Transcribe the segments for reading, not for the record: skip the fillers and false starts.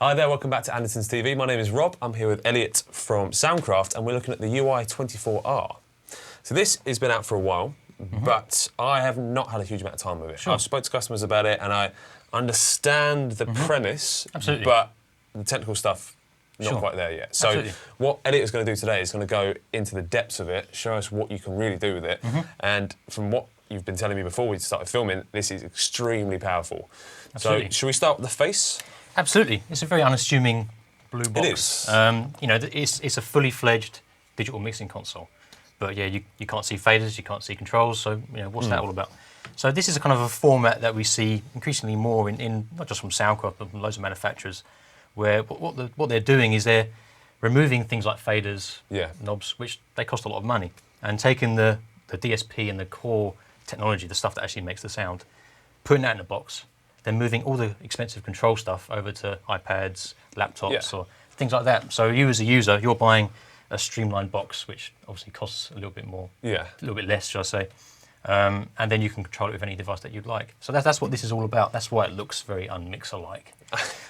Hi there, welcome back to Andertons TV. My name is Rob. I'm here with Elliot from Soundcraft, and we're looking at the Ui24R. So this has been out for a while, but I have not had a huge amount of time with it. Sure. I've spoke to customers about it, and I understand the premise, but the technical stuff, not quite there yet. So what Elliot is going to do today is going to go into the depths of it, show us what you can really do with it, and from what you've been telling me before we started filming, this is extremely powerful. So should we start with the face? Absolutely. It's a very unassuming blue box. It is. You know, it's a fully fledged digital mixing console. But yeah, you can't see faders, you can't see controls, so you know, what's that all about? So this is a kind of a format that we see increasingly more in not just from Soundcraft, but from loads of manufacturers, where what they're doing is they're removing things like faders, knobs, which they cost a lot of money, and taking the DSP and the core technology, the stuff that actually makes the sound, putting that in a box, then moving all the expensive control stuff over to iPads, laptops, or things like that. So you as a user, you're buying a streamlined box, which obviously costs a little bit more, a little bit less, should I say. And then you can control it with any device that you'd like. So that's what this is all about. That's why it looks very unmixer-like.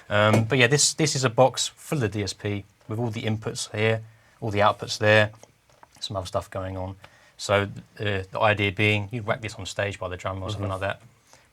But yeah, this is a box full of the DSP with all the inputs here, all the outputs there, some other stuff going on. So the idea being, you'd whack this on stage by the drum or something like that,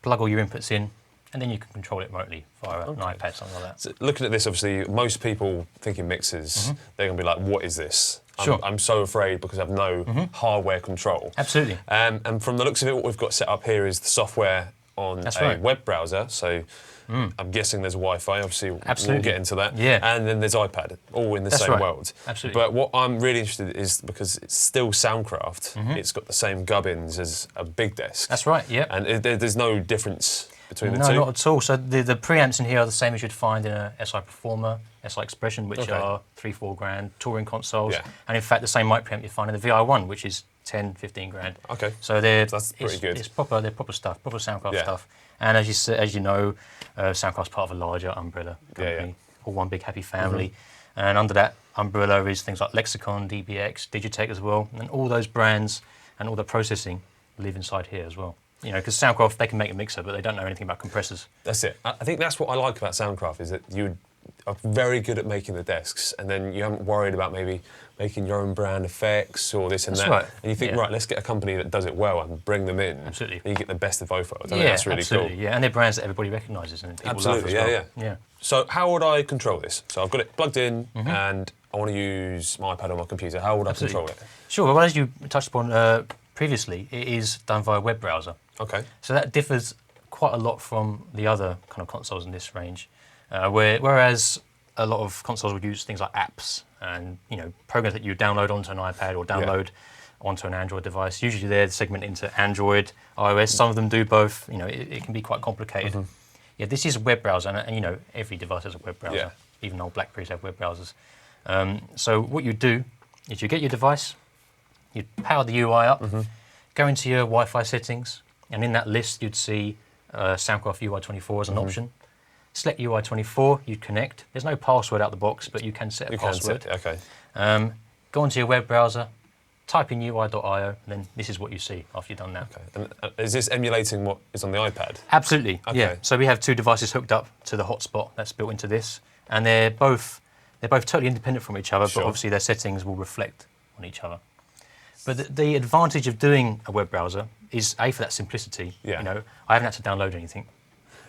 plug all your inputs in, and then you can control it remotely via an iPad, something like that. So looking at this, obviously, most people thinking mixers, they're going to be like, what is this? I'm so afraid because I have no hardware control. Absolutely. And from the looks of it, what we've got set up here is the software on a web browser. So I'm guessing there's Wi-Fi, obviously we'll get into that. And then there's iPad, all in the same world. Absolutely. But what I'm really interested in is, because it's still Soundcraft, it's got the same gubbins as a big desk. That's right, And there's no difference between the two? No, not at all. So the preamps in here are the same as you'd find in a SI Performer, SI Expression, which are 3-4 grand, touring consoles. And in fact, the same mic preamp you find in the VI1, which is 10-15 grand. So that's pretty good. They're proper stuff, proper Soundcraft stuff. And as you know, Soundcraft's part of a larger umbrella company, all one big happy family. And under that umbrella is things like Lexicon, DBX, Digitech as well, and all those brands and all the processing live inside here as well. You know, because Soundcraft, they can make a mixer, but they don't know anything about compressors. That's it. I think that's what I like about Soundcraft, is that you are very good at making the desks, and then you haven't worried about maybe making your own brand effects or this and that. And you think, right, let's get a company that does it well and bring them in. And you get the best of both worlds. I think that's really cool. Yeah, and they're brands that everybody recognises and people love as well. Yeah. So how would I control this? So I've got it plugged in, and I want to use my iPad on my computer. How would I control it? Sure. Well, as you touched upon previously, it is done via web browser. So that differs quite a lot from the other kind of consoles in this range, whereas a lot of consoles would use things like apps and programs that you download onto an iPad or download onto an Android device. Usually they're segmented into Android, iOS. Some of them do both. It can be quite complicated. Yeah, this is a web browser, and every device has a web browser. Even old BlackBerries have web browsers. So what you do is you get your device, you power the UI up, go into your Wi-Fi settings. And in that list, you'd see Soundcraft Ui24 as an option. Select Ui24, you connect. There's no password out the box, but you can set a password. Go onto your web browser, type in ui.io, and then this is what you see after you've done that. And is this emulating what is on the iPad? Absolutely, yeah. So we have two devices hooked up to the hotspot that's built into this, and they're both totally independent from each other, but obviously their settings will reflect on each other. But the advantage of doing a web browser is for that simplicity. I haven't had to download anything.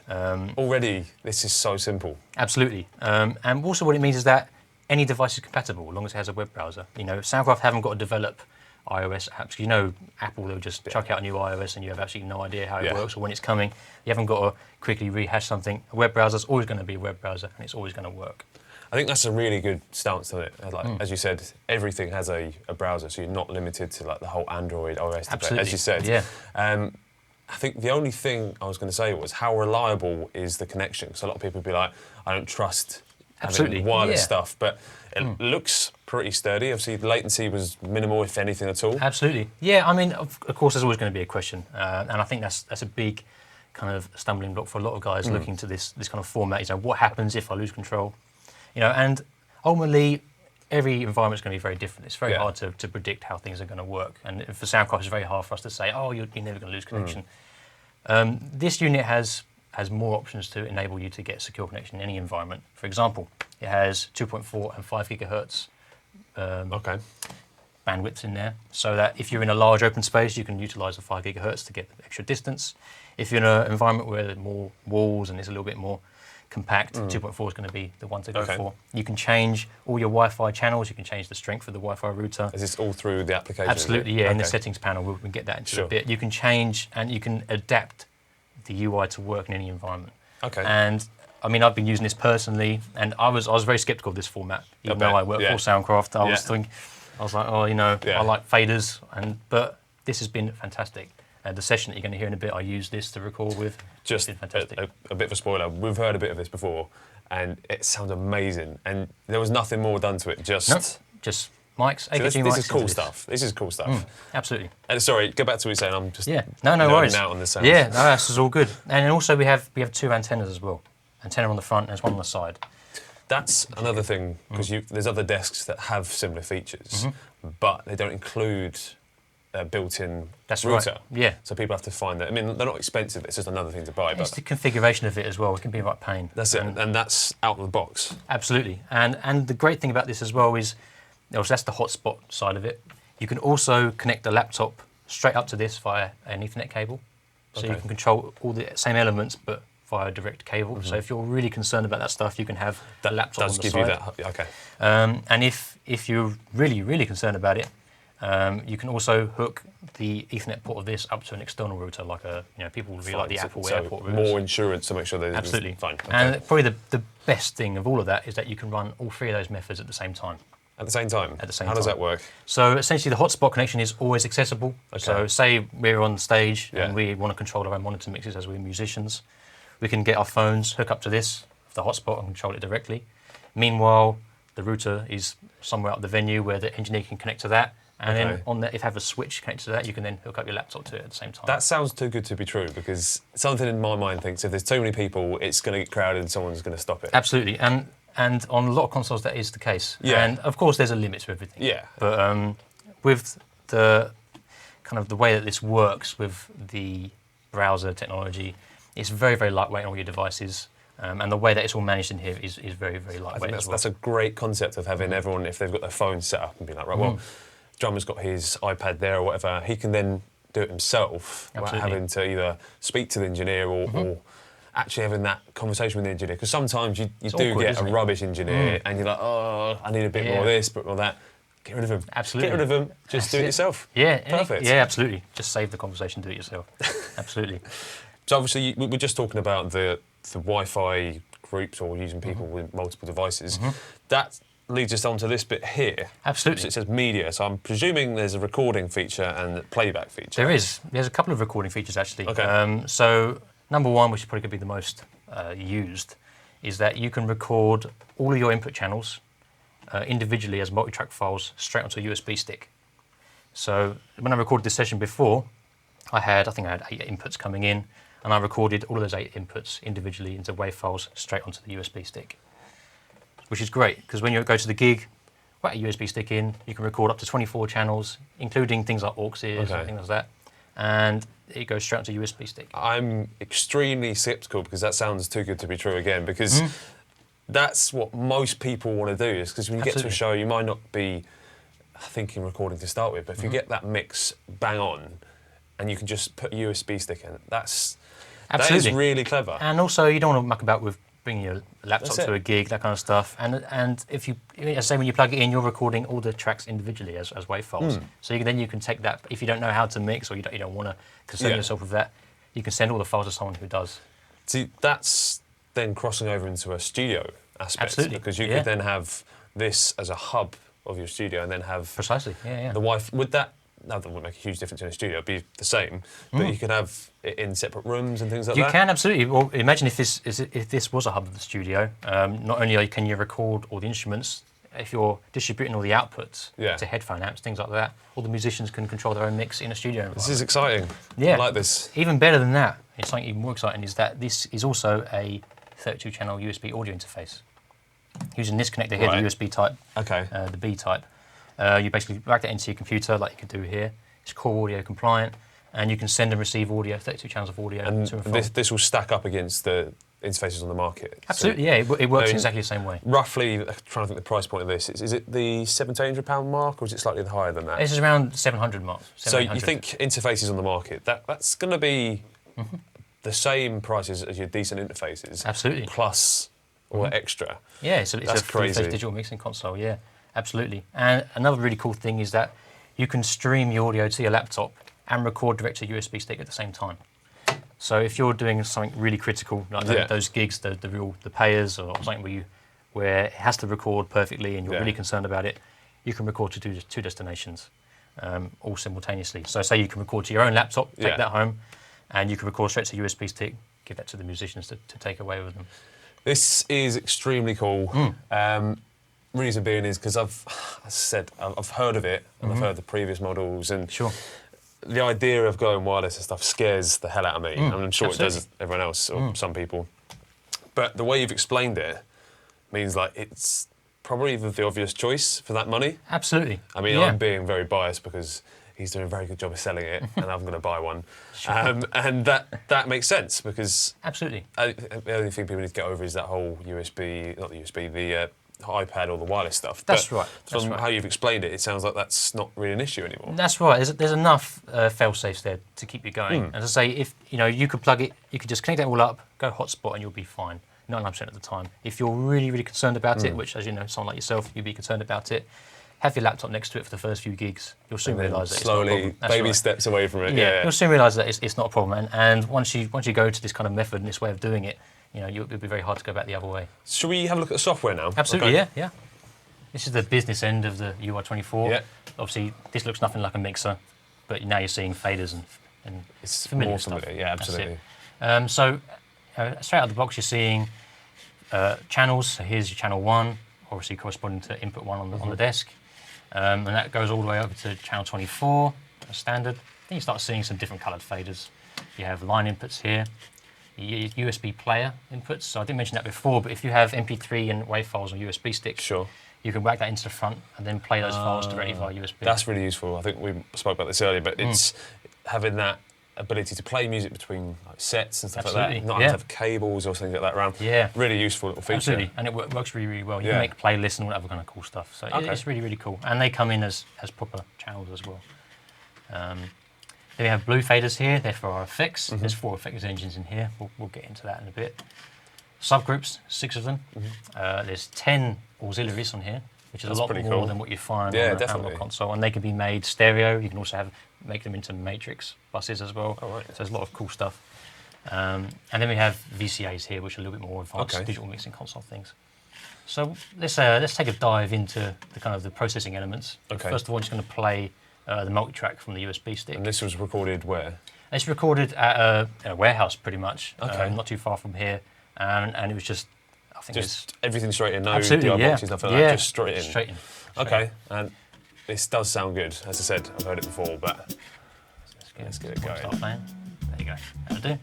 Already, this is so simple. Absolutely. And also what it means is that any device is compatible as long as it has a web browser. Soundcraft haven't got to develop iOS apps. Apple, they'll just chuck out a new iOS and you have absolutely no idea how it works or when it's coming. You haven't got to quickly rehash something. A web browser is always going to be a web browser and it's always going to work. I think that's a really good stance on it. As you said, everything has a browser, so you're not limited to the whole Android, OS debate, as you said. I think the only thing I was going to say was, how reliable is the connection? So a lot of people would be like, I don't trust having wireless stuff, but it looks pretty sturdy. Obviously, the latency was minimal, if anything at all. Absolutely. Yeah, I mean, of course, there's always going to be a question, and I think that's a big kind of stumbling block for a lot of guys looking to this kind of format. What happens if I lose control? And ultimately, every environment's going to be very different. It's very hard to predict how things are going to work. And for Soundcraft, it's very hard for us to say, oh, you're never going to lose connection. This unit has has more options to enable you to get secure connection in any environment. For example, it has 2.4 and 5 gigahertz bandwidths in there, so that if you're in a large open space, you can utilize the 5 gigahertz to get extra distance. If you're in an environment where there are more walls and it's a little bit more compact, 2.4 is going to be the one to go for. You can change all your Wi-Fi channels. You can change the strength of the Wi-Fi router. Is this all through the application? Absolutely, yeah. In the settings panel, we'll get that into a bit. You can change and you can adapt the UI to work in any environment. Okay. And I mean, I've been using this personally, and I was very skeptical of this format, even though I work for Soundcraft. I was like, oh, you know, I like faders, but this has been fantastic. The session that you're going to hear in a bit, I used this to record with. Just a bit of a spoiler, we've heard a bit of this before, and it sounds amazing. And there was nothing more done to it, just mics, AKG this mics. Is cool stuff. This is cool stuff. Absolutely. And sorry, go back to what you're saying. I'm just no worries. Out on the sounds. Yeah, no, this is all good. And then also we have 2 antennas as well. Antenna on the front, and there's one on the side. That's another thing, because there's other desks that have similar features, but they don't include a built-in router. Right. Yeah. So people have to find that. I mean, they're not expensive. It's just another thing to buy. It's the configuration of it as well. It can be a right pain. That's it, and that's out of the box. Absolutely. And the great thing about this as well is, that's the hotspot side of it. You can also connect the laptop straight up to this via an Ethernet cable. So you can control all the same elements, but via a direct cable. So if you're really concerned about that stuff, you can have that laptop on the side. That does give you that, okay. And if you're really, really concerned about it, you can also hook the Ethernet port of this up to an external router, like people really like the Apple Airport routers. More insurance to make sure they're absolutely fine. Okay. And probably the best thing of all of that is that you can run all 3 of those methods at the same time. At the same time? At the same time. How does that work? So essentially the hotspot connection is always accessible. Okay. So say we're on stage and we want to control our own monitor mixes as we're musicians. We can get our phones, hook up to this, the hotspot, and control it directly. Meanwhile, the router is somewhere up the venue where the engineer can connect to that. And then on that, if you have a switch connected to that, you can then hook up your laptop to it at the same time. That sounds too good to be true, because something in my mind thinks if there's too many people, it's going to get crowded and someone's going to stop it. Absolutely. And on a lot of consoles, that is the case. Yeah. And of course, there's a limit to everything. Yeah. But with the kind of the way that this works with the browser technology, it's very, very lightweight on all your devices. And the way that it's all managed in here is very, very lightweight as well. That's a great concept of having everyone, if they've got their phone set up and be like, right, well, drummer's got his iPad there or whatever, he can then do it himself without having to either speak to the engineer or actually having that conversation with the engineer. Because sometimes you do awkward, get a rubbish engineer and you're like, oh, I need a bit more of this, bit more of that. Get rid of him. Absolutely. Get rid of him. Just do it yourself. Yeah. Perfect. Yeah, absolutely. Just save the conversation, do it yourself. Absolutely. So obviously we're just talking about the Wi-Fi groups or using people with multiple devices. That leads us on to this bit here. Absolutely. It says media, so I'm presuming there's a recording feature and a playback feature. There's a couple of recording features actually. Okay. So number one, which is probably going to be the most used, is that you can record all of your input channels individually as multi-track files straight onto a USB stick. So when I recorded this session before, I think I had 8 inputs coming in, and I recorded all of those 8 inputs individually into WAV files straight onto the USB stick, which is great, because when you go to the gig, whack a USB stick in, you can record up to 24 channels, including things like aux ears and things like that, and it goes straight onto a USB stick. I'm extremely sceptical, because that sounds too good to be true again, because that's what most people want to do, is because when you get to a show, you might not be thinking recording to start with, but if you get that mix bang on, and you can just put a USB stick in, that is really clever. And also, you don't want to muck about with bringing your laptop to a gig, that kind of stuff. And if you, as I say, when you plug it in, you're recording all the tracks individually as WAV files. So then you can take that. If you don't know how to mix, or you don't want to concern yourself with that, you can send all the files to someone who does. See, that's then crossing over into a studio aspect. Absolutely. Because you could then have this as a hub of your studio, and then have the Wi-Fi. Would that? No, that wouldn't make a huge difference in a studio. It'd be the same, but you could have it in separate rooms and things like that. You can, absolutely. Well, imagine if this was a hub of the studio. Not only can you record all the instruments, if you're distributing all the outputs to headphone amps, things like that, all the musicians can control their own mix in a studio environment. This is exciting. Yeah. I like this. Even better than that, it's something even more exciting, is that this is also a 32-channel USB audio interface. Using this connector here, the USB type, the B type. You basically plug that into your computer like you could do here. It's core audio compliant. and you can send and receive audio, 32 channels of audio. And to and from. this will stack up against the interfaces on the market. Absolutely, yeah, it works exactly the same way. Roughly, trying to think the price point of this, is it the £1,700 mark, or is it slightly higher than that? This is around 700 mark. So you think interfaces on the market, that's going to be the same prices as your decent interfaces? Absolutely. Plus or extra? Yeah, it's a crazy. digital mixing console, yeah, absolutely. And another really cool thing is that you can stream your audio to your laptop and record direct to USB stick at the same time. So if you're doing something really critical, like those gigs, the payers, or something where it has to record perfectly and you're really concerned about it, you can record to two destinations, all simultaneously. So say you can record to your own laptop, take that home, and you can record straight to USB stick, give that to the musicians to take away with them. This is extremely cool. Reason being is because I've heard of it, and I've heard the previous models, and the idea of going wireless and stuff scares the hell out of me. And I'm sure it does everyone else, or some people. But the way you've explained it means like it's probably the obvious choice for that money. Absolutely. I mean, I'm being very biased because he's doing a very good job of selling it, and I'm going to buy one. And that makes sense because absolutely. The only thing people need to get over is that whole the iPad or the wireless stuff. That's right. From how you've explained it, it sounds like that's not really an issue anymore. That's right. There's enough fail-safes there to keep you going. As I say, if you could plug it, you could just connect it all up, go hotspot, and you'll be fine. 99% of the time. If you're really, really concerned about it, which, as you know, someone like yourself, you'd be concerned about it, have your laptop next to it for the first few gigs. You'll soon realise that slowly, it's not a problem. baby steps away from it. Yeah, you'll soon realise that it's not a problem. And once you go to this kind of method and this way of doing it, it'll be very hard to go back the other way. Should we have a look at the software now? Absolutely, yeah. This is the business end of the UI24. Yeah. Obviously, this looks nothing like a mixer, but now you're seeing faders and it's familiar more stuff. familiar, yeah, absolutely. So straight out of the box, you're seeing channels. So here's your channel 1, obviously corresponding to input 1 on the desk. And that goes all the way over to channel 24, standard. Then you start seeing some different coloured faders. You have line inputs here, USB player inputs. So I didn't mention that before, but if you have MP3 and WAV files on USB sticks, you can whack that into the front and then play those files directly via USB. That's really useful. I think we spoke about this earlier, but it's having that ability to play music between sets and stuff like that. Not having to have cables or something like that around. Yeah. Really useful little feature. Absolutely, and it works really, really well. You can make playlists and all that other kind of cool stuff. So it's really, really cool. And they come in as proper channels as well. Then we have blue faders here. They're for our effects. There's 4 effects engines in here. We'll get into that in a bit. Subgroups, 6 of them. There's 10 auxiliaries on here, which is a lot more than what you find on an analog console. And they can be made stereo. You can also make them into matrix buses as well. So there's a lot of cool stuff. And then we have VCAs here, which are a little bit more advanced digital mixing console things. So let's take a dive into the kind of the processing elements. First of all, I'm just going to play the multitrack from the USB stick. And this was recorded where? It's recorded at a warehouse, pretty much, not too far from here. And it was just, I think just everything straight in, no DI boxes, nothing like that, just straight in. Straight in. Okay, and this does sound good. As I said, I've heard it before, but let's get it going. Start playing. There you go. That'll do.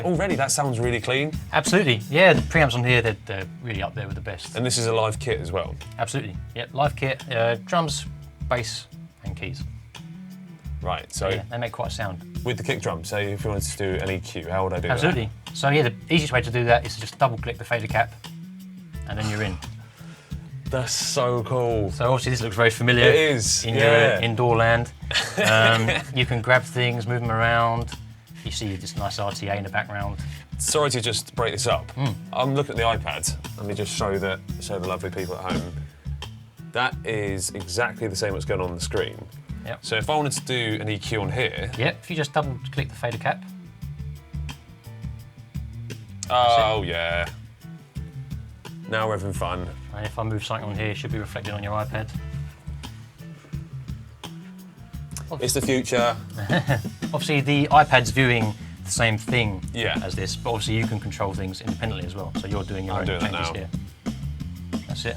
Already, that sounds really clean. Absolutely, yeah. The preamps on here, they're really up there with the best. And this is a live kit as well? Absolutely, yeah. Live kit, drums, bass, and keys. Right, so they make quite a sound. With the kick drum, say if you wanted to do an EQ, how would I do that? Absolutely. So yeah, the easiest way to do that is to just double-click the fader cap, and then you're in. That's so cool. So obviously this looks very familiar. It is, in your indoor land. You can grab things, move them around. You see this nice RTA in the background. Sorry to just break this up. I'm looking at the iPad. Let me just show the lovely people at home. That is exactly the same what's going on the screen. Yep. So if I wanted to do an EQ on here... Yep, if you just double-click the fader cap. Oh, yeah. Now we're having fun. And if I move something on here, it should be reflected on your iPad. It's the future. Obviously, the iPad's viewing the same thing Yeah. as this, but obviously you can control things independently as well. So you're doing your own changes here. That's it.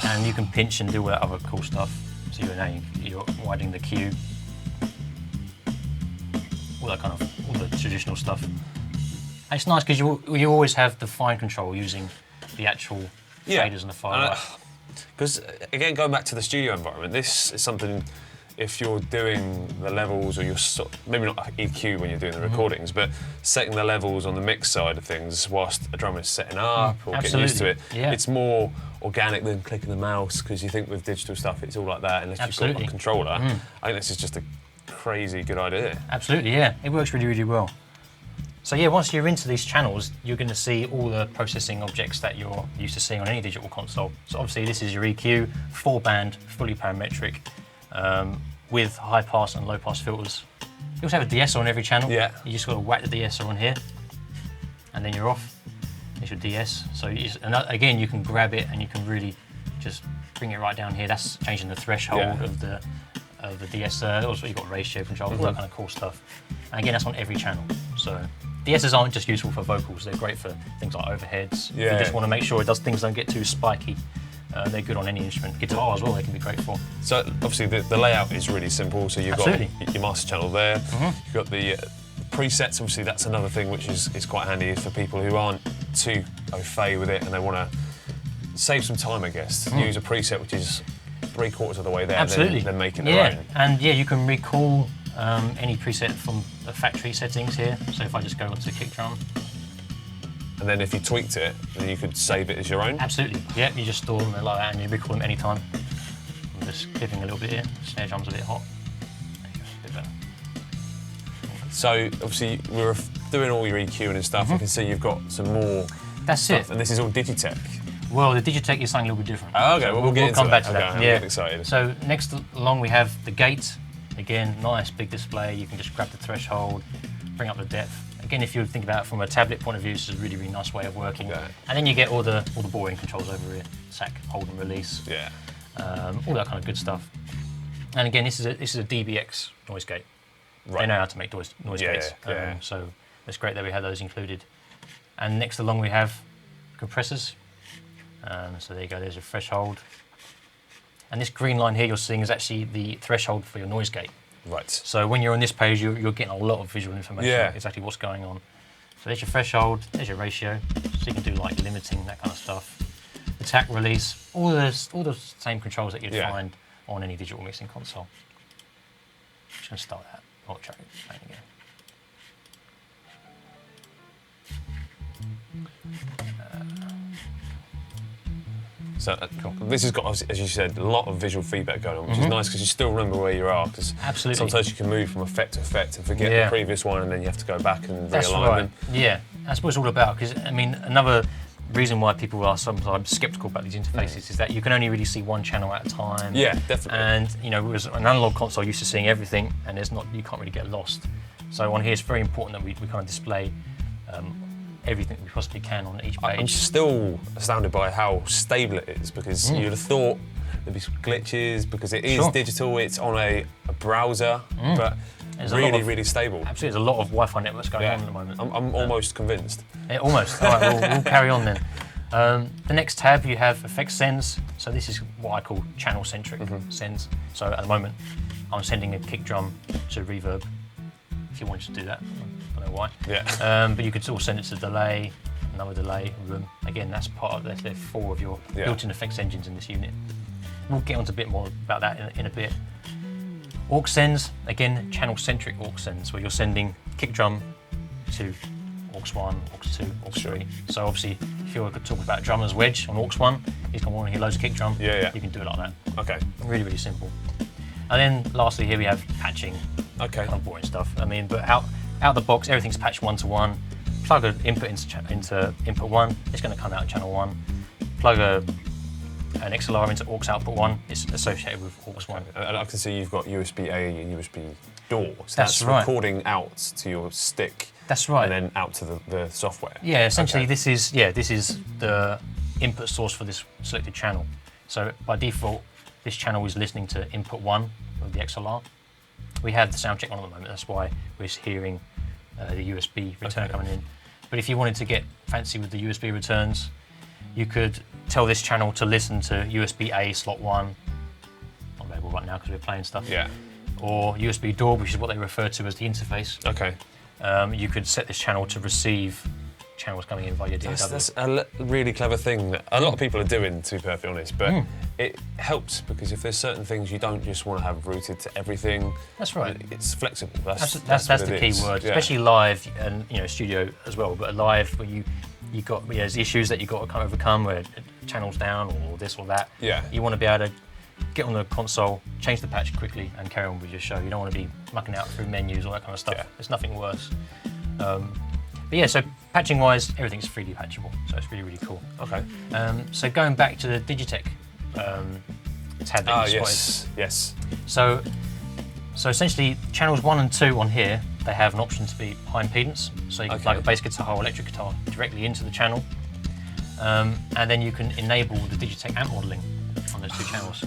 And you can pinch and do all that other cool stuff. So you're widening the cue. All that kind of, all the traditional stuff. And it's nice because you always have the fine control using the actual faders and the file. Because again, going back to the studio environment, this is something. If you're doing the levels, or you're maybe not EQ when you're doing the recordings, but setting the levels on the mix side of things whilst a drummer is setting up or getting used to it, it's more organic than clicking the mouse, because you think with digital stuff it's all like that unless you've got a controller. I think this is just a crazy good idea. Absolutely, yeah. It works really, really well. So yeah, once you're into these channels, you're going to see all the processing objects that you're used to seeing on any digital console. So obviously this is your EQ, 4-band, fully parametric, with high pass and low pass filters. You also have a de-esser on every channel. Yeah. You just got to whack the de-esser on here, and then you're off. There's your de-ess. So again, you can grab it and you can really just bring it right down here. That's changing the threshold of the de-esser. Also, you've got ratio control, all that kind of cool stuff. And again, that's on every channel. So de-essers aren't just useful for vocals. They're great for things like overheads. If you just want to make sure things don't get too spiky. They're good on any instrument. Guitar as well, they can be great for. So obviously the layout is really simple. So you've got your master channel there. You've got the presets. Obviously that's another thing which is quite handy for people who aren't too au fait with it and they want to save some time, I guess. Use a preset which is 3/4 of the way there. Absolutely. Then make it their own. And you can recall any preset from the factory settings here. So if I just go onto kick drum. And then if you tweaked it, then you could save it as your own? Absolutely, yeah, you just store them like that and you recall them anytime. I'm just clipping a little bit here, snare drum's a bit hot. There you go, a bit better. So, obviously, we were doing all your EQing and stuff, I can see you've got some more stuff, and this is all Digitech. Well, the Digitech is something a little bit different. Oh, okay, so we'll come back to that. I'm getting excited. So, next along we have the gate. Again, nice big display, you can just grab the threshold, bring up the depth. Again, if you think about it from a tablet point of view, this is a really, really nice way of working. And then you get all the boring controls over here, sack, hold and release, all that kind of good stuff. And again, this is a DBX noise gate. They know how to make noise gates, so it's great that we have those included. And next along we have compressors. So there you go, there's a threshold. And this green line here you're seeing is actually the threshold for your noise gate. Right. So when you're on this page, you're getting a lot of visual information, exactly what's going on. So there's your threshold, there's your ratio, so you can do like limiting, that kind of stuff. Attack, release, all the same controls that you'd find on any digital mixing console. Just going to start that Multitrack playing again. So this has got, as you said, a lot of visual feedback going on, which is nice because you still remember where you are. Because sometimes you can move from effect to effect and forget the previous one, and then you have to go back and realign them. Yeah, that's what it's all about. Because I mean, another reason why people are sometimes sceptical about these interfaces is that you can only really see one channel at a time. Yeah, definitely. And whereas an analog console, used to seeing everything, and you can't really get lost. So on here, it's very important that we kind of display everything we possibly can on each page. I'm still astounded by how stable it is, because you'd have thought there'd be some glitches because it is digital, it's on a browser, but there's really stable. Absolutely, there's a lot of Wi-Fi networks going on at the moment. I'm almost convinced. Almost. All right, we'll carry on then. The next tab you have effects sends. So this is what I call channel-centric sends. So at the moment, I'm sending a kick drum to reverb. If you wanted to do that, I don't know why. Yeah. But you could also send it to delay, another delay, room. Again, that's part of there's 4 of your built-in effects engines in this unit. We'll get on to a bit more about that in a bit. Aux sends, again, channel-centric aux sends, where you're sending kick drum to aux 1, aux 2, aux 3. So obviously, if you're talking about a drummer's wedge on aux 1, he's going to want to hear loads of kick drum. You can do it like that. Okay. Really, really simple. And then lastly here we have patching. Okay. Kind of boring stuff. I mean, but out the box, everything's patched 1-to-1. Plug an input into input 1, it's going to come out channel 1. Plug an XLR into aux output 1, it's associated with aux 1. And I can see you've got USB-A and USB DAW. So that's right. Recording out to your stick. That's right. And then out to the software. Yeah, essentially this is the input source for this selected channel. So by default, this channel is listening to input 1 of the XLR. We have the sound check on at the moment, that's why we're hearing the USB return coming in. But if you wanted to get fancy with the USB returns, you could tell this channel to listen to USB-A slot 1, not available right now because we're playing stuff, or USB DAW, which is what they refer to as the interface. Okay. You could set this channel to receive channels coming in via your DAW. That's a really clever thing that a lot of people are doing, to be perfectly honest, but it helps because if there's certain things you don't just want to have routed to everything. That's right. It's flexible. That's the key word, especially live and studio as well. But live, when you got there's issues that you got to kind of overcome, where channels down or this or that. Yeah. You want to be able to get on the console, change the patch quickly, and carry on with your show. You don't want to be mucking out through menus, all that kind of stuff. Yeah. There's nothing worse. But yeah, so patching wise, everything's 3D patchable, so it's really, really cool. Okay. So going back to the Digitech tab that you spotted. Yes. So essentially, channels 1 and 2 on here, they have an option to be high impedance, so you can plug a bass guitar or electric guitar directly into the channel, and then you can enable the Digitech amp modeling on those two channels.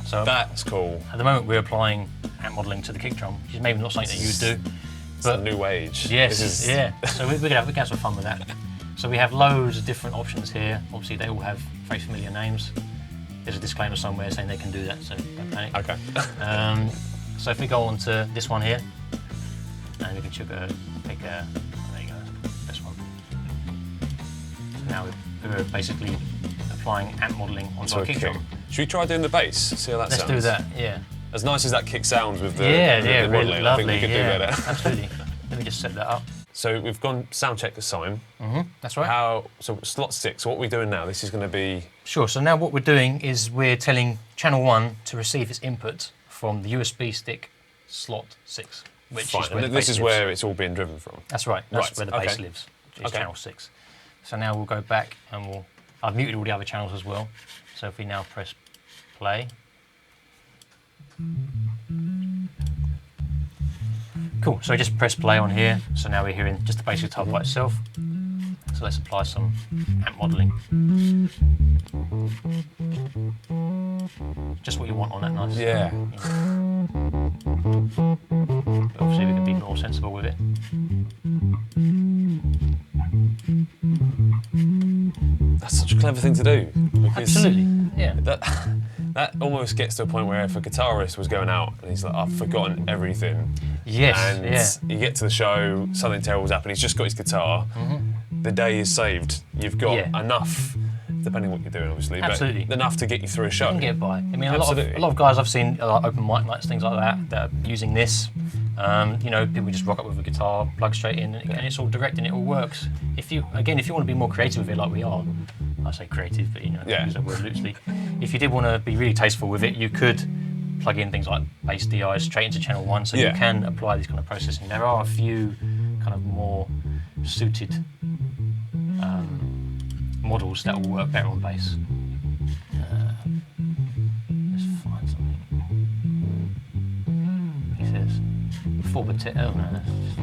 So that's cool. At the moment, we're applying amp modeling to the kick drum, which is maybe not something that you would do. It's a new age. Yes, yeah. So we can have some fun with that. So we have loads of different options here. Obviously, they all have very familiar names. There's a disclaimer somewhere saying they can do that, so don't panic. Okay. So if we go on to this one here, and we can pick there you go, this one. So now we're basically applying amp modeling onto our kick drum. Should we try doing the bass? See how that sounds? Let's do that, yeah. As nice as that kick sounds with the really modeling, lovely, I think we could do better. Absolutely. Let me just set that up. So we've gone sound check assign. That's right. So slot 6, what are we doing now? This is going to be... Sure, so now what we're doing is we're telling channel 1 to receive its input from the USB stick slot 6, which is where this is where it's all being driven from. That's right. That's where the bass lives. It's channel 6. So now we'll go back and I've muted all the other channels as well. So if we now press play. Cool, so just press play on here. So now we're hearing just the bass guitar by itself. So let's apply some amp modeling. Just what you want on that nice. Yeah. But obviously we can be more sensible with it. That's such a clever thing to do. Absolutely, yeah. That almost gets to a point where if a guitarist was going out and he's like, I've forgotten everything. Yes, and you get to the show, something terrible's happened, he's just got his guitar, the day is saved. You've got enough, depending on what you're doing obviously, but enough to get you through a show. You can get by. I mean, a lot of guys I've seen, like open mic nights, things like that are using this. People just rock up with a guitar, plug straight in, and it's all direct and it all works. If you want to be more creative with it like we are, I say creative, but use that word loosely. If you did want to be really tasteful with it, you could plug in things like bass DI straight into channel 1, so you can apply this kind of processing. There are a few kind of more suited models that will work better on bass. Let's find something. He says 4-bit. Oh no, that's just...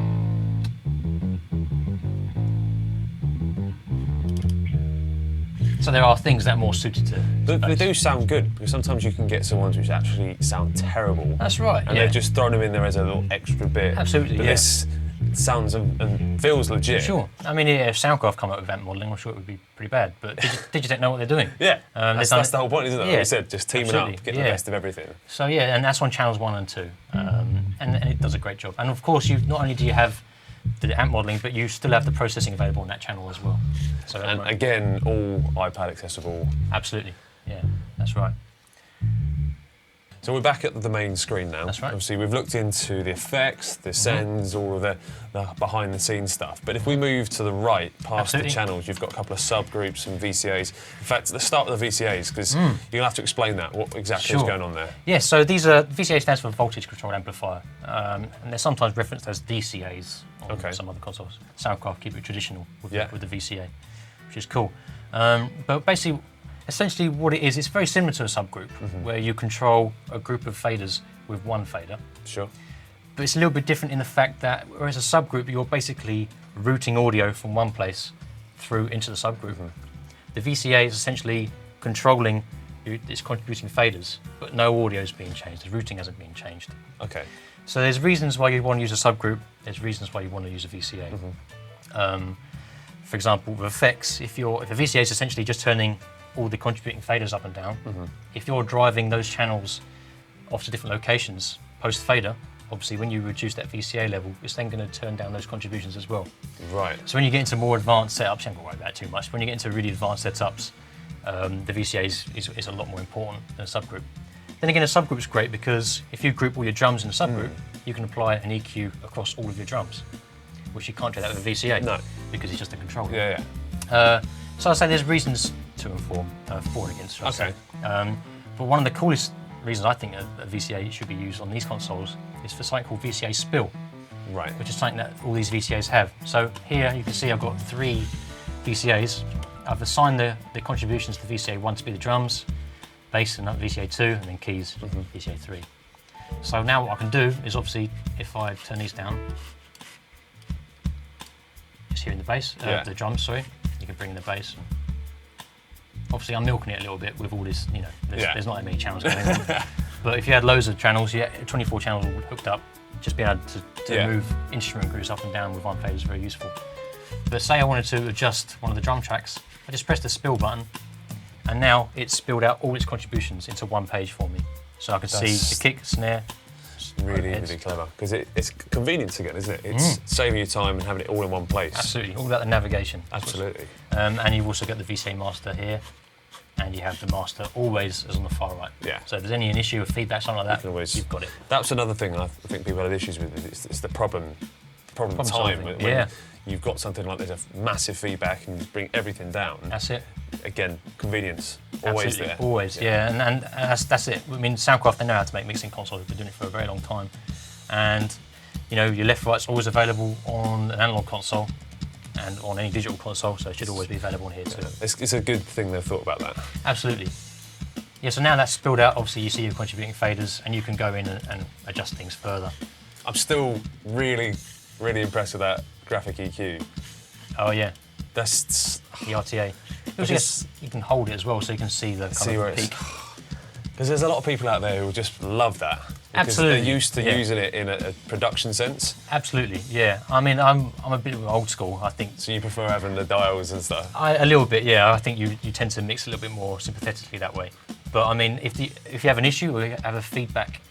So there are things that are more suited to They do sound good, because sometimes you can get some ones which actually sound terrible. That's right, and they've just thrown them in there as a little extra bit. Absolutely, but this sounds and feels legit. Sure. I mean, if Soundcraft come up with amp modelling, I'm sure it would be pretty bad, but Digitech know what they're doing. Yeah, that's the whole point, isn't it? Like we said, just teaming up, getting the best of everything. So and that's on channels 1 and 2, and it does a great job. And of course, not only do you have the amp modelling, but you still have the processing available on that channel as well. So and again, all iPad accessible. Absolutely, yeah, that's right. So we're back at the main screen now. That's right. Obviously, we've looked into the effects, the sends, all of the behind-the-scenes stuff. But if we move to the right, past the channels, you've got a couple of subgroups and VCAs. In fact, let's start with the VCAs, because you'll have to explain that, what exactly is going on there. Yeah, so these are, VCA stands for Voltage Controlled Amplifier, and they're sometimes referenced as DCAs on some other consoles. Soundcraft keep it traditional with the VCA, which is cool. But basically, essentially what it is, it's very similar to a subgroup, where you control a group of faders with one fader. Sure. But it's a little bit different in the fact that, whereas a subgroup, you're basically routing audio from one place through into the subgroup. The VCA is essentially controlling its contributing faders, but no audio is being changed, the routing hasn't been changed. Okay. So there's reasons why you want to use a subgroup, there's reasons why you want to use a VCA. For example, with effects, if the VCA is essentially just turning all the contributing faders up and down, if you're driving those channels off to different locations post-fader, obviously when you reduce that VCA level, it's then going to turn down those contributions as well. Right. So when you get into more advanced setups, you don't worry about it too much. When you get into really advanced setups, the VCA is a lot more important than a subgroup. Then again, a subgroup is great because if you group all your drums in a subgroup, you can apply an EQ across all of your drums, which you can't do that with a VCA. No. Because it's just a controller. Yeah. So I'd say there's reasons to inform for and against. Okay. But one of the coolest reasons I think a VCA should be used on these consoles is for something called VCA spill. Right. Which is something that all these VCAs have. So here you can see I've got 3 VCAs. I've assigned the contributions to VCA 1 to be the drums, bass and VCA 2, and then keys, VCA 3. So now what I can do is obviously, if I turn these down, just hearing the bass, the drums, sorry, you can bring in the bass. And obviously I'm milking it a little bit with all this, you know, there's not that many channels going on. But if you had loads of channels, 24 channels hooked up, just being able to move instrument groups up and down with one fader is very useful. But say I wanted to adjust one of the drum tracks, I just press the spill button, and now it's spilled out all its contributions into one page for me. So I can see the kick, snare. Really clever, because it's convenience again, isn't it? It's saving you time and having it all in one place. Absolutely, all about the navigation. Absolutely. And you've also got the VCA master here, and you have the master always as on the far right. Yeah. So if there's any issue of feedback, something like that, you've got it. That's another thing I think people have issues with. It's the problem time. When you've got something like there's a massive feedback and you bring everything down. That's it. Again, convenience, always Absolutely, there. Always, and that's it. I mean, Soundcraft, they know how to make mixing consoles. They've been doing it for a very long time. And, you know, your left-right's always available on an analog console and on any digital console, so it should always be available on here too. It's a good thing they've thought about that. Absolutely. Yeah, so now that's spilled out, obviously you see your contributing faders and you can go in and adjust things further. I'm still really impressed with that graphic EQ. Oh yeah. That's the RTA. You can hold it as well, so you can see the kind of peak. Because there's a lot of people out there who just love that. Absolutely. They're used to using it in a production sense. Absolutely, yeah. I mean, I'm a bit of an old school, I think. So you prefer having the dials and stuff? A little bit, yeah. I think you tend to mix a little bit more sympathetically that way. But I mean, if you have an issue or you have a feedback,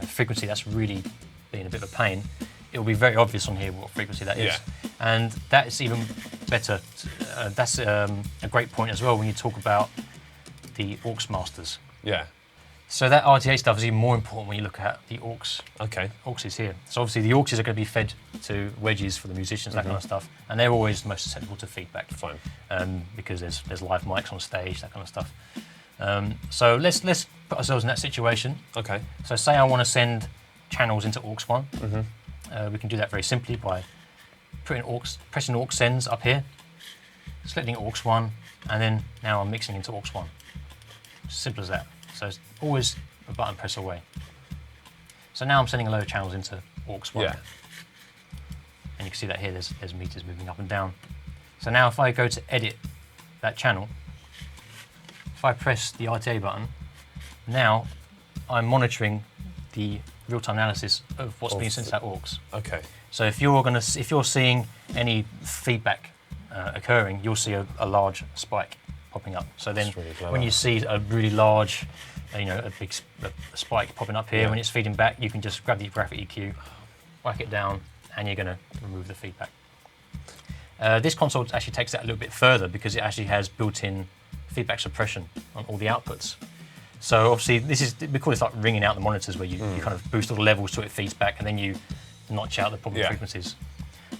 frequency that's really being a bit of a pain, it will be very obvious on here what frequency that is. And that's even better. That's a great point as well when you talk about the aux masters. Yeah. So that RTA stuff is even more important when you look at the aux. Okay. Auxes here. So obviously the auxes are going to be fed to wedges for the musicians, that kind of stuff, and they're always the most susceptible to feedback. Fine. Because there's live mics on stage, that kind of stuff. So let's put ourselves in that situation. Okay. So say I want to send channels into aux 1. We can do that very simply by pressing aux sends up here, selecting aux 1, and then now I'm mixing into aux 1. Simple as that. So it's always a button press away. So now I'm sending a load of channels into aux 1. Yeah. And you can see that here there's meters moving up and down. So now if I go to edit that channel, if I press the RTA button, now I'm monitoring the real-time analysis of what's being sent to that aux. Okay. So if you're seeing any feedback occurring, you'll see a large spike popping up. So then when you see a really large, a big spike popping up here, when it's feeding back, you can just grab the graphic EQ, whack it down, and you're going to remove the feedback. This console actually takes that a little bit further because it actually has built-in feedback suppression on all the outputs. So obviously we call this like ringing out the monitors, where you kind of boost all the levels so it feeds back, and then you notch out the problem frequencies.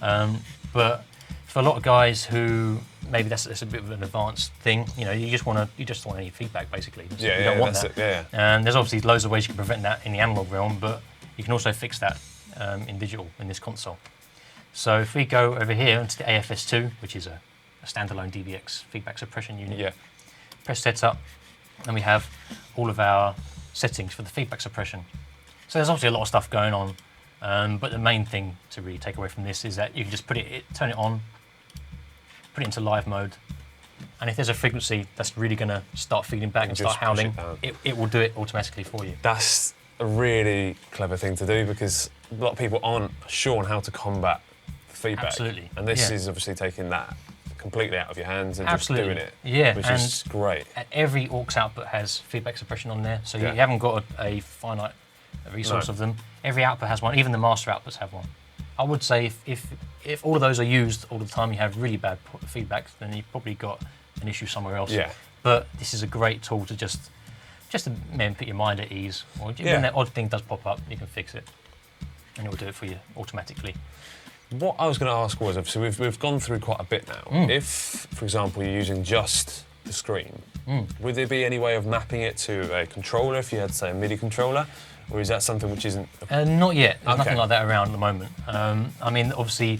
But for a lot of guys who maybe that's a bit of an advanced thing, you just want any feedback basically. You don't want that. And there's obviously loads of ways you can prevent that in the analog realm, but you can also fix that in digital in this console. So if we go over here into the AFS2, which is a standalone DBX feedback suppression unit, press setup, and we have all of our settings for the feedback suppression. So there's obviously a lot of stuff going on, but the main thing to really take away from this is that you can just turn it on, put it into live mode, and if there's a frequency that's really going to start feeding back and start howling, it will do it automatically for you. That's a really clever thing to do because a lot of people aren't sure on how to combat feedback. Absolutely. And this is obviously taking that completely out of your hands and just doing it, which is great. Every aux output has feedback suppression on there, so you haven't got a finite resource of them. Every output has one, even the master outputs have one. I would say if all of those are used all the time, you have really bad feedback, then you've probably got an issue somewhere else. Yeah. But this is a great tool to just to put your mind at ease. Or when that odd thing does pop up, you can fix it, and it will do it for you automatically. What I was going to ask was, so we've gone through quite a bit now. If, for example, you're using just the screen, would there be any way of mapping it to a controller if you had, say, a MIDI controller? Or is that something which isn't... Not yet. There's nothing like that around at the moment. I mean, obviously,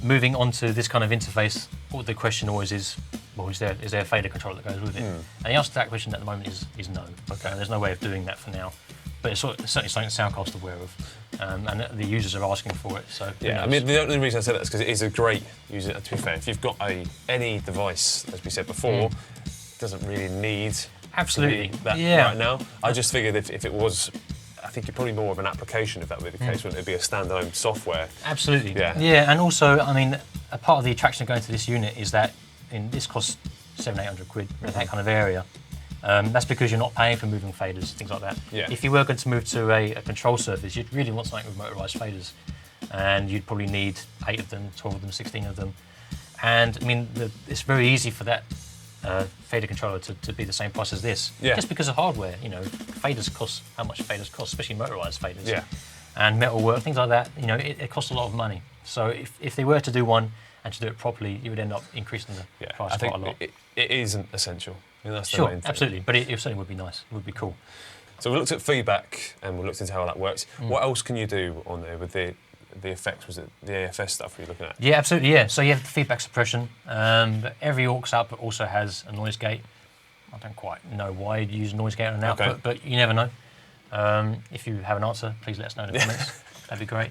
moving on to this kind of interface, the question always is, well, is there a fader controller that goes with it? And the answer to that question at the moment is no. Okay. There's no way of doing that for now. But it's certainly something Soundcraft's aware of. And the users are asking for it, so... Yeah, I mean, the only reason I said that is because it is a great user, to be fair. If you've got any device, as we said before, doesn't really need that right now. I just figured if it was... I think you're probably more of an application if that were the case, wouldn't it be a standalone software? Absolutely. Yeah, and also, I mean, a part of the attraction of going to this unit is that this costs £700-800 in that kind of area. That's because you're not paying for moving faders, things like that. Yeah. If you were going to move to a control surface, you'd really want something with motorised faders, and you'd probably need 8 of them, 12 of them, 16 of them. And I mean, it's very easy for that fader controller to be the same price as this, just because of hardware. You know, faders cost how much faders cost, especially motorised faders. Yeah. And metal work, things like that. You know, it costs a lot of money. So if they were to do one and to do it properly, you would end up increasing the price quite a lot. It isn't essential. I mean, that's sure, the main thing. Absolutely, but it certainly would be nice. It would be cool. So we looked at feedback and we looked into how that works. What else can you do on there with the effects? Was it the AFS stuff we were looking at? Yeah, absolutely, yeah. So you have the feedback suppression, but every aux output also has a noise gate. I don't quite know why you'd use a noise gate on an output, but you never know. If you have an answer, please let us know in the comments. That'd be great.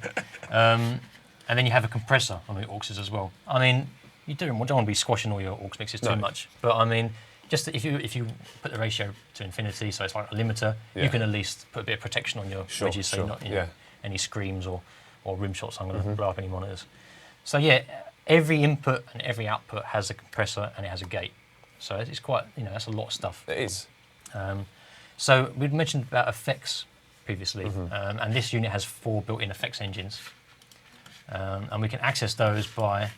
And then you have a compressor on the auxes as well. I mean, you don't want to be squashing all your aux mixes too much, but I mean, just if you put the ratio to infinity, so it's like a limiter, you can at least put a bit of protection on your wedges, so you're not any screams or rim shots. I'm going to blow up any monitors. So yeah, every input and every output has a compressor and it has a gate. So it's quite, that's a lot of stuff. It is. So we'd mentioned about effects previously, and this unit has 4 built-in effects engines, and we can access those by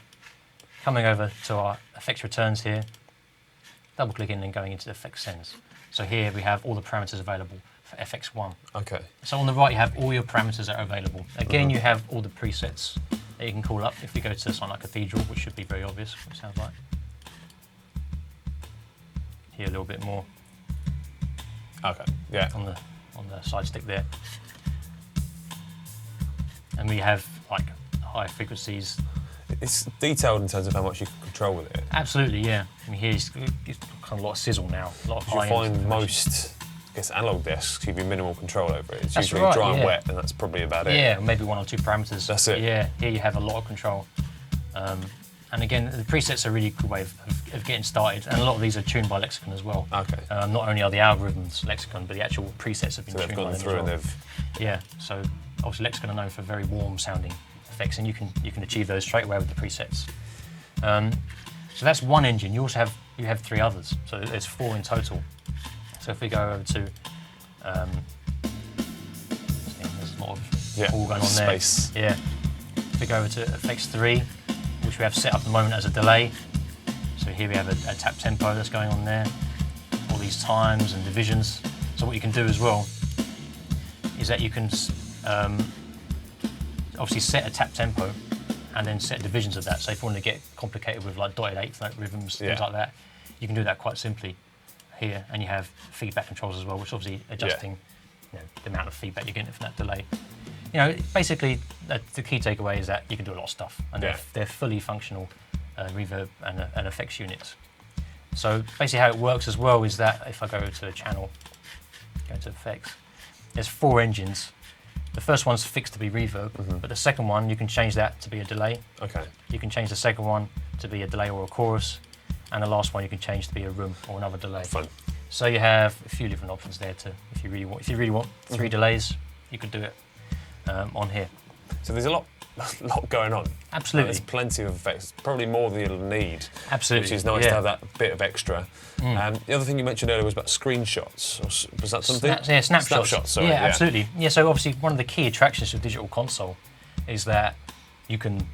coming over to our effects returns here, double-clicking and going into the effects sends. So here we have all the parameters available for FX1. Okay. So on the right you have all your parameters that are available. Again, you have all the presets that you can call up. If we go to something like Cathedral, which should be very obvious, what it sounds like. Here a little bit more. Okay. Yeah. On the side stick there. And we have like high frequencies. It's detailed in terms of how much you can control with it. Absolutely, yeah. I mean, here's kind of a lot of sizzle now. A lot of high. You find most, I guess, analog desks give you minimal control over it. It's usually dry and wet, and that's probably about it. Yeah, maybe 1 or 2 parameters. That's it. Yeah, here you have a lot of control. And again, the presets are a really good way of getting started, and a lot of these are tuned by Lexicon as well. Okay. Not only are the algorithms Lexicon, but the actual presets have been tuned by them as well. And they've... Yeah, so obviously Lexicon are known for very warm sounding effects, and you can achieve those straight away with the presets. So that's one engine. You also have 3 others, so there's 4 in total. So if we go over to, there's a lot of all going on there. Space. Yeah. If we go over to effects 3, which we have set up at the moment as a delay. So here we have a tap tempo that's going on there, all these times and divisions. So what you can do as well is that you can obviously set a tap tempo and then set divisions of that. So if you want to get complicated with like dotted 8th note rhythms, things like that, you can do that quite simply here. And you have feedback controls as well, which obviously adjusting the amount of feedback you're getting from that delay. Basically, the key takeaway is that you can do a lot of stuff, and they're fully functional reverb and effects units. So basically how it works as well is that if I go to a channel, go to effects, there's 4 engines. The first one's fixed to be reverb, but the second one, you can change that to be a delay. Okay. You can change the second one to be a delay or a chorus, and the last one you can change to be a room or another delay. Fun. So you have a few different options there to, if you really want 3 delays, you could do it on here. So there's a lot a lot going on. Absolutely. There's plenty of effects, probably more than you'll need. Absolutely. Which is nice to have that bit of extra. The other thing you mentioned earlier was about screenshots. Was that something? Snapshots. Snapshots, sorry. Yeah, absolutely. Yeah, so obviously one of the key attractions of digital console is that you can,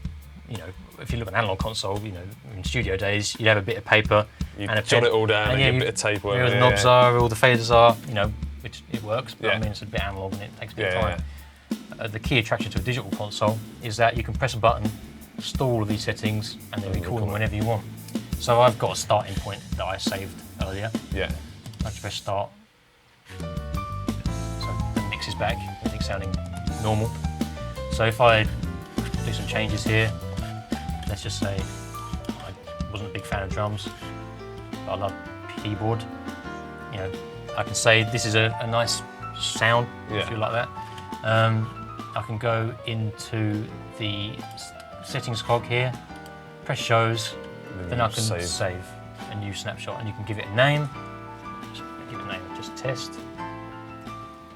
if you look at an analog console, in studio days, you'd have a bit of paper and a jot pen, it all down and a bit of tape. Where the knobs are, where all the faders are, which it works, but I mean it's a bit analog and it takes a bit of time. The key attraction to a digital console is that you can press a button, store all of these settings, and then record them whenever you want. So I've got a starting point that I saved earlier. Yeah. I just press start. So the mix is back, everything's sounding normal. So if I do some changes here, let's just say I wasn't a big fan of drums, but I love keyboard. I can say this is a nice sound, if you like that. I can go into the settings cog here, press shows, then I can save a new snapshot, and you can give it a name. Just give it a name of just test.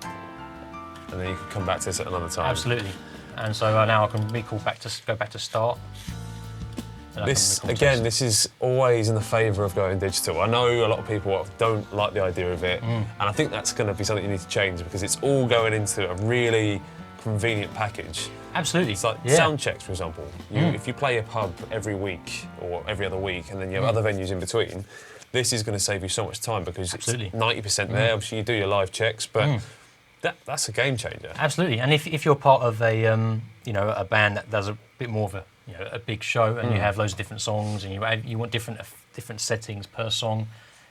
And then you can come back to this at another time. Absolutely. And so now I can go back to start. This is always in the favour of going digital. I know a lot of people don't like the idea of it, and I think that's going to be something you need to change because it's all going into a really convenient package. Absolutely. It's like sound checks, for example. If you play a pub every week or every other week, and then you have other venues in between, this is going to save you so much time because it's 90% there. Obviously, you do your live checks, but that's a game changer. Absolutely. And if you're part of a a band that does a bit more of a big show, and you have loads of different songs, and you want different settings per song,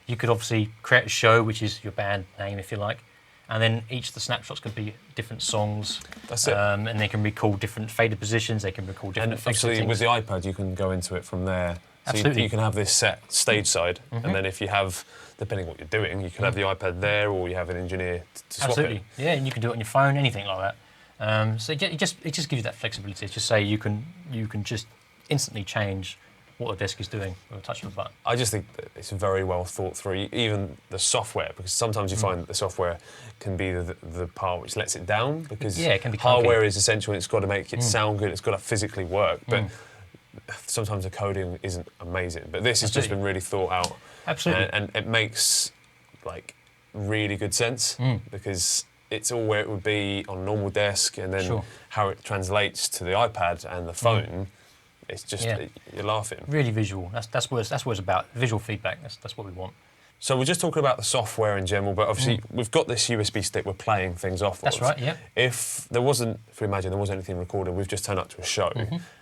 you could obviously create a show, which is your band name, if you like, and then each of the snapshots could be different songs. That's it. And they can record different fader positions. They can record different effect settings. With the iPad, you can go into it from there. So Absolutely. You can have this set stage side, and then if you have, depending on what you're doing, you can have the iPad there, or you have an engineer to swap it. Yeah, and you can do it on your phone, anything like that. So it just gives you that flexibility. It's just say you can just instantly change what the desk is doing with a touch of a button. I just think that it's very well thought through, even the software, because sometimes you find that the software can be the part which lets it down, because it can be hardware is essential and it's got to make it sound good, it's got to physically work, but sometimes the coding isn't amazing. But this has just been really thought out. Absolutely. And it makes really good sense, because it's all where it would be on a normal desk, and then how it translates to the iPad and the phone. It's just you're laughing. Really visual. That's what it's about. Visual feedback. That's what we want. So we're just talking about the software in general, but obviously we've got this USB stick we're playing things off of. That's right. Yeah. If we imagine there wasn't anything recorded, we've just turned up to a show.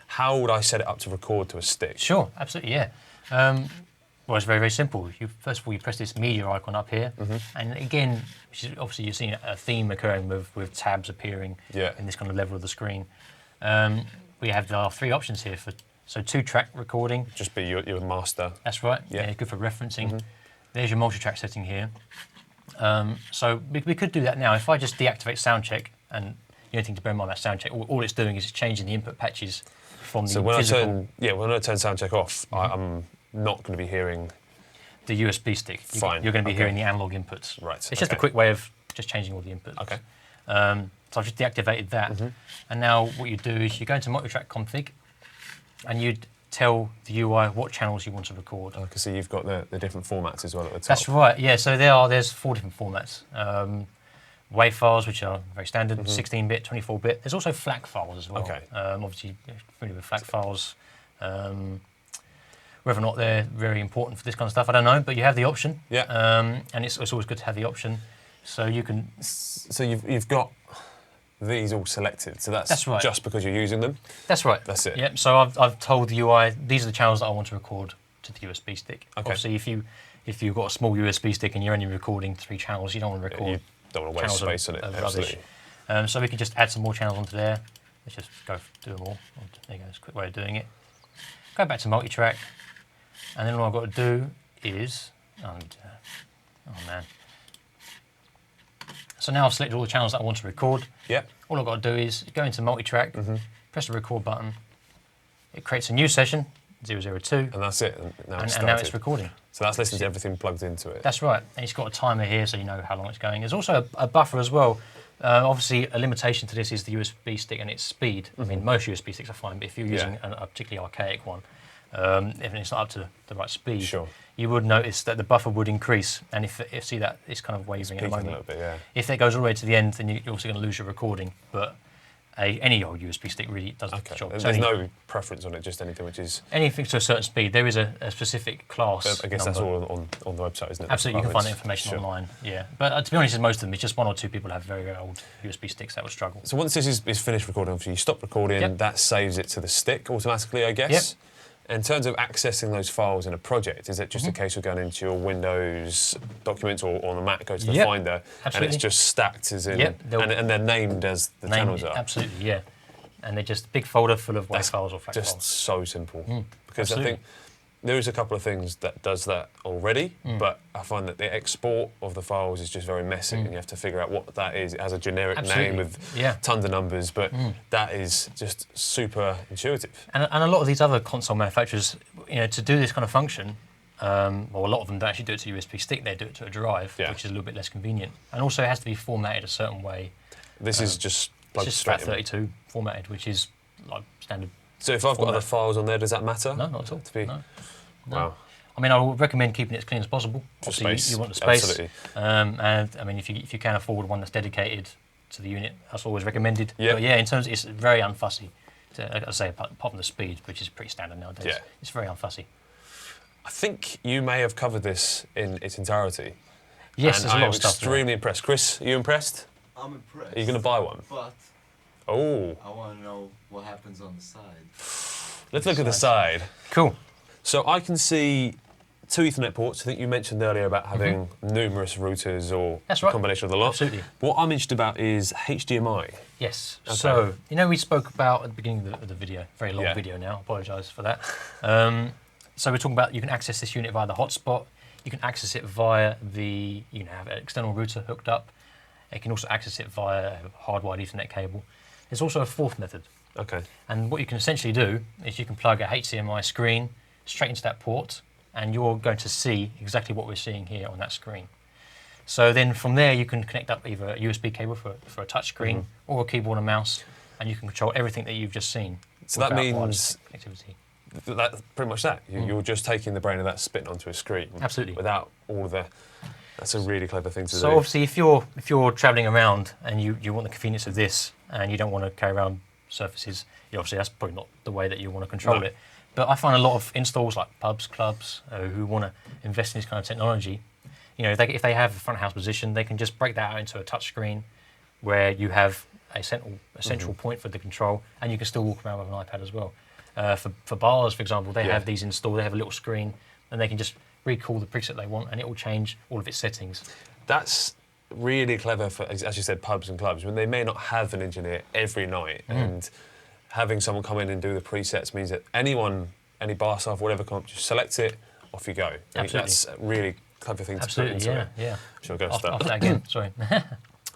How would I set it up to record to a stick? Sure. Absolutely. Yeah. Well, it's very, very simple. First of all, you press this media icon up here, and again, obviously you're seeing a theme occurring with tabs appearing in this kind of level of the screen. We have our three options here so 2-track recording. Just be your master. That's right. Yeah, good for referencing. There's your multi-track setting here. So we could do that now. If I just deactivate Soundcheck, and the only thing to bear in mind about Soundcheck, all it's doing is it's changing the input patches from the physical. When I turn Soundcheck off, I'm not going to be hearing the USB stick. Fine. You're going to be hearing the analog inputs. Right. It's just a quick way of just changing all the inputs. Okay. So I've just deactivated that. And now what you do is you go into Multitrack config, and you'd tell the UI what channels you want to record. I can see you've got the different formats as well at the top. That's right, yeah. So there's 4 different formats. WAV files, which are very standard, 16-bit, 24-bit. There's also FLAC files as well. Okay. Obviously, you're familiar with FLAC files. Whether or not they're very important for this kind of stuff, I don't know, but you have the option. Yeah. And it's always good to have the option. So you can... So you've got these all selected, so that's right. Just because you're using them? That's right. That's it? Yep, so I've told the UI, these are the channels that I want to record to the USB stick. Okay. Obviously, if you've got a small USB stick and you're only recording 3 channels, you don't want to record you don't want to waste space on it, absolutely. So we can just add some more channels onto there. Let's just go do them all. There you go, it's a quick way of doing it. Go back to Multitrack, and then all I've got to do is, oh man. So now I've selected all the channels that I want to record. Yeah. All I've got to do is go into Multitrack, press the record button. It creates a new session 002. And that's it. And now it's recording. So that's listening to everything plugged into it. That's right. And it's got a timer here so you know how long it's going. There's also a buffer as well. Obviously, a limitation to this is the USB stick and its speed. I mean, most USB sticks are fine, but if you're using a particularly archaic one, if it's not up to the right speed, you would notice that the buffer would increase. And if see that it's kind of wavering at the moment. A little bit, yeah. If that goes all the way to the end, then you're also going to lose your recording. But any old USB stick really does the job. There's no preference on it, just anything which is... Anything to a certain speed. There is a specific class I guess number. that's all on the website, isn't it? Absolutely, you can find the information online, yeah. But to be honest, in most of them, it's just one or two people have very, very old USB sticks that would struggle. So once this is finished recording, obviously you stop recording, that saves it to the stick automatically, I guess? Yep. In terms of accessing those files in a project, is it just a case of going into your Windows documents or on the Mac, go to the Finder, and it's just stacked as in, and they're named as the channels are? Absolutely, yeah. And they're just a big folder full of WAV files or FLAC files. Just so simple. Because I think there is a couple of things that does that already, but I find that the export of the files is just very messy, and you have to figure out what that is. It has a generic name with tons of numbers, but that is just super intuitive. And a lot of these other console manufacturers, to do this kind of function, well, a lot of them don't actually do it to a USB stick, they do it to a drive, which is a little bit less convenient. And also it has to be formatted a certain way. This is just plugged straight in. FAT32 formatted, which is like standard. So if I've got other files on there, does that matter? No, not at all. No. Wow. I mean, I would recommend keeping it as clean as possible. For space. You want the space. Absolutely. And I mean, if you can afford one that's dedicated to the unit, that's always recommended. Yeah. But yeah, in terms, it's very unfussy. I say apart from the speed, which is pretty standard nowadays. Yeah. It's very unfussy. I think you may have covered this in its entirety. Yes, there's a lot of stuff. I'm extremely impressed. Chris, are you impressed? I'm impressed. Are you going to buy one? But I want to know what happens on the side. Let's look at the side. Cool. So I can see two Ethernet ports. I think you mentioned earlier about having numerous routers or a combination of the lot. Absolutely. What I'm interested about is HDMI. Yes. Okay. So, we spoke about at the beginning of the video, very long video now, apologise for that. So we're talking about you can access this unit via the hotspot. You can access it via you can have an external router hooked up. You can also access it via a hardwired Ethernet cable. There's also a fourth method. Okay. And what you can essentially do is you can plug a HDMI screen straight into that port, and you're going to see exactly what we're seeing here on that screen. So then from there you can connect up either a USB cable for a touch screen or a keyboard and mouse, and you can control everything that you've just seen. So that means connectivity. That's pretty much that. You're just taking the brain of that spitting onto a screen. Absolutely. Without all of the... That's a really clever thing to do. So obviously if you're travelling around and you want the convenience of this and you don't want to carry around surfaces, obviously that's probably not the way that you want to control it. But I find a lot of installs like pubs, clubs, who want to invest in this kind of technology, if they have a front house position, they can just break that out into a touch screen where you have a central point for the control, and you can still walk around with an iPad as well. For bars, for example, they have these installed, they have a little screen, and they can just recall the preset they want, and it will change all of its settings. That's really clever for, as you said, pubs and clubs, when they may not have an engineer every night, and having someone come in and do the presets means that any bar staff, whatever, come up, just select it, off you go. Absolutely. That's a really clever thing to put into it. Yeah. Shall we go After that again, sorry.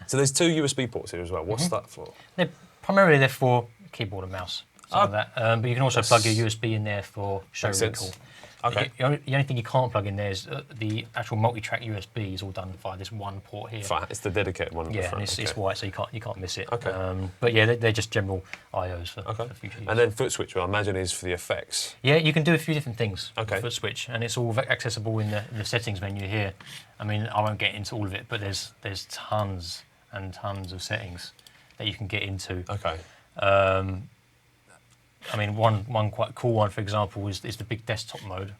So there's two USB ports here as well. What's that for? Primarily they're for keyboard and mouse, some of that. But you can also plug your USB in there for show recall. Okay. The only thing you can't plug in there is the actual multi-track USB is all done via this one port here. It's the dedicated one. Yeah, and it's white, so you can't miss it. Okay. But yeah, they're just general IOs for future use. And then foot switch, I imagine, is for the effects. Yeah, you can do a few different things with foot switch, and it's all accessible in the settings menu here. I mean, I won't get into all of it, but there's tons and tons of settings that you can get into. Okay. I mean, one quite cool one, for example, is the big desktop mode.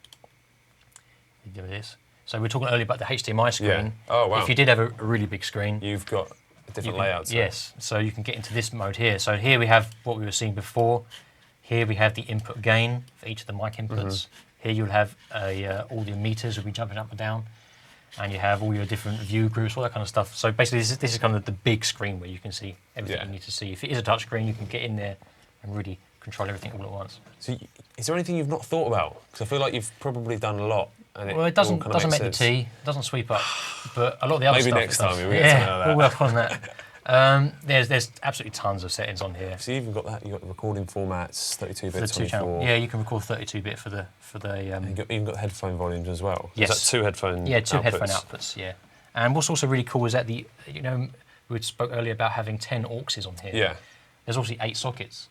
You do this. So we were talking earlier about the HDMI screen. Yeah. Oh, wow. If you did have a really big screen, you've got different layouts. Yes. So you can get into this mode here. So here we have what we were seeing before. Here we have the input gain for each of the mic inputs. Here you'll have all the meters will be jumping up and down, and you have all your different view groups, all that kind of stuff. So basically, this is kind of the big screen where you can see everything you need to see. If it is a touch screen, you can get in there and really control everything all at once. So, is there anything you've not thought about? Because I feel like you've probably done a lot. And it doesn't make the tea, doesn't sweep up, but a lot of the other stuff. Maybe next time we'll get to know that. We'll work on that. There's absolutely tons of settings on here. So you've even got that. You've got the recording formats, 32-bit, 24. Yeah, you can record 32-bit for the. You've even got headphone volumes as well. Yes. Is that two headphone? Yeah, two outputs? headphone outputs. Yeah. And what's also really cool is that we spoke earlier about having 10 AUXs on here. Yeah. There's obviously 8 sockets,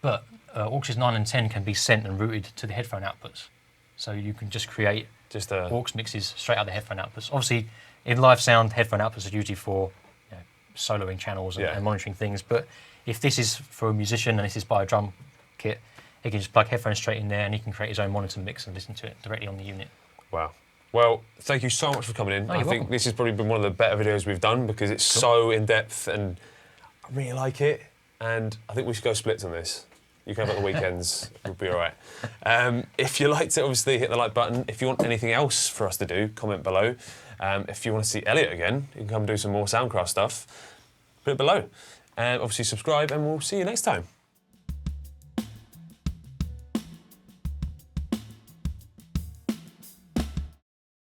but AUXs 9 and 10 can be sent and routed to the headphone outputs. So you can just create aux mixes straight out of the headphone outputs. Obviously, in live sound, headphone outputs are usually for soloing channels and monitoring things. But if this is for a musician and this is by a drum kit, he can just plug headphones straight in there and he can create his own monitor mix and listen to it directly on the unit. Wow. Well, thank you so much for coming in. I think this has probably been one of the better videos we've done because it's so in-depth and I really like it. And I think we should go splits on this. You can have it on the weekends, we'll be all right. If you liked it, obviously hit the like button. If you want anything else for us to do, comment below. If you want to see Elliot again, you can come do some more Soundcraft stuff. Put it below. Obviously subscribe and we'll see you next time.